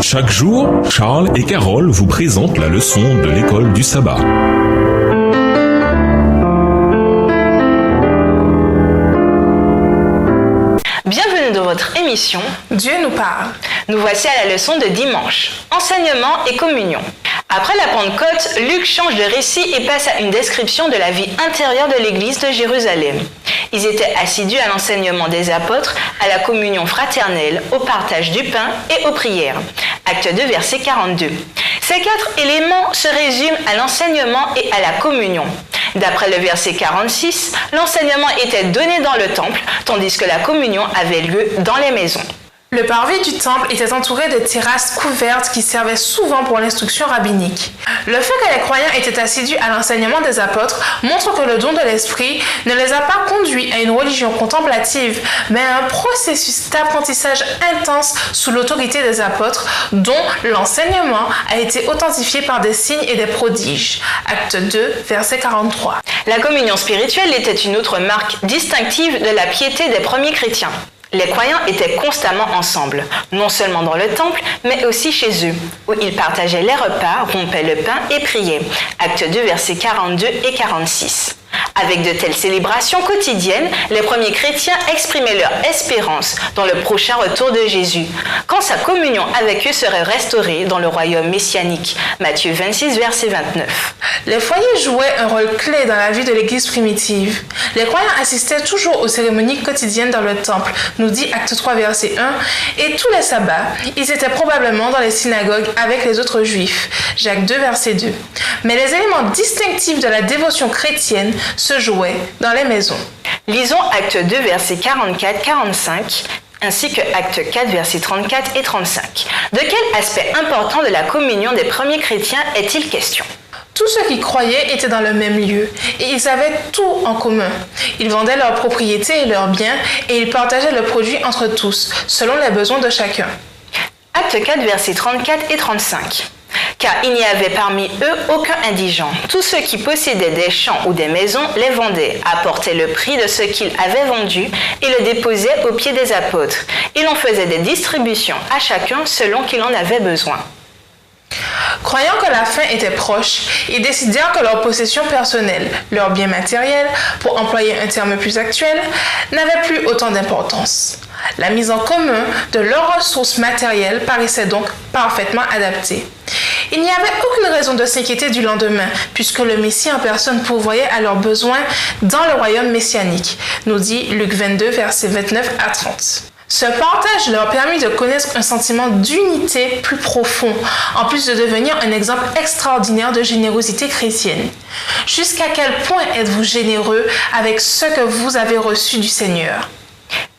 Chaque jour, Charles et Carole vous présentent la leçon de l'école du sabbat. Bienvenue dans votre émission Dieu nous parle. Nous voici à la leçon de dimanche, enseignement et communion. Après la Pentecôte, Luc change de récit et passe à une description de la vie intérieure de l'église de Jérusalem. Ils étaient assidus à l'enseignement des apôtres, à la communion fraternelle, au partage du pain et aux prières. Acte 2, verset 42. Ces 4 éléments se résument à l'enseignement et à la communion. D'après le verset 46, l'enseignement était donné dans le temple, tandis que la communion avait lieu dans les maisons. Le parvis du temple était entouré de terrasses couvertes qui servaient souvent pour l'instruction rabbinique. Le fait que les croyants étaient assidus à l'enseignement des apôtres montre que le don de l'esprit ne les a pas conduits à une religion contemplative, mais à un processus d'apprentissage intense sous l'autorité des apôtres, dont l'enseignement a été authentifié par des signes et des prodiges. Acte 2, verset 43. La communion spirituelle était une autre marque distinctive de la piété des premiers chrétiens. Les croyants étaient constamment ensemble, non seulement dans le temple, mais aussi chez eux, où ils partageaient les repas, rompaient le pain et priaient. Acte 2, versets 42 et 46. Avec de telles célébrations quotidiennes, les premiers chrétiens exprimaient leur espérance dans le prochain retour de Jésus, quand sa communion avec eux serait restaurée dans le royaume messianique. Matthieu 26, verset 29. Les foyers jouaient un rôle clé dans la vie de l'église primitive. Les croyants assistaient toujours aux cérémonies quotidiennes dans le temple, nous dit Acte 3, verset 1, et tous les sabbats, ils étaient probablement dans les synagogues avec les autres juifs. Jacques 2, verset 2. Mais les éléments distinctifs de la dévotion chrétienne se jouaient dans les maisons. Lisons Acte 2, versets 44-45, ainsi que Acte 4, versets 34 et 35. De quel aspect important de la communion des premiers chrétiens est-il question ? Tous ceux qui croyaient étaient dans le même lieu et ils avaient tout en commun. Ils vendaient leurs propriétés et leurs biens et ils partageaient le produit entre tous, selon les besoins de chacun. Acte 4, versets 34 et 35. Car il n'y avait parmi eux aucun indigent. Tous ceux qui possédaient des champs ou des maisons les vendaient, apportaient le prix de ce qu'ils avaient vendu et le déposaient aux pieds des apôtres. Il en faisait des distributions à chacun selon qu'il en avait besoin. Croyant que la fin était proche, ils décidèrent que leurs possessions personnelles, leurs biens matériels, pour employer un terme plus actuel, n'avaient plus autant d'importance. La mise en commun de leurs ressources matérielles paraissait donc parfaitement adaptée. Il n'y avait aucune raison de s'inquiéter du lendemain, puisque le Messie en personne pourvoyait à leurs besoins dans le royaume messianique, nous dit Luc 22, versets 29 à 30. Ce partage leur permit de connaître un sentiment d'unité plus profond, en plus de devenir un exemple extraordinaire de générosité chrétienne. Jusqu'à quel point êtes-vous généreux avec ce que vous avez reçu du Seigneur ?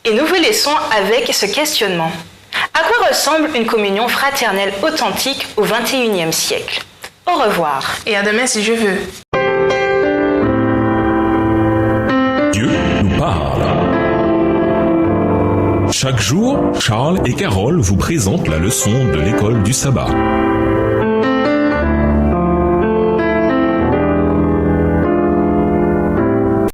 Et nous vous laissons avec ce questionnement. À quoi ressemble une communion fraternelle authentique au XXIe siècle ? Au revoir. Et à demain si Dieu veut. Dieu nous parle. Chaque jour, Charles et Carole vous présentent la leçon de l'école du sabbat.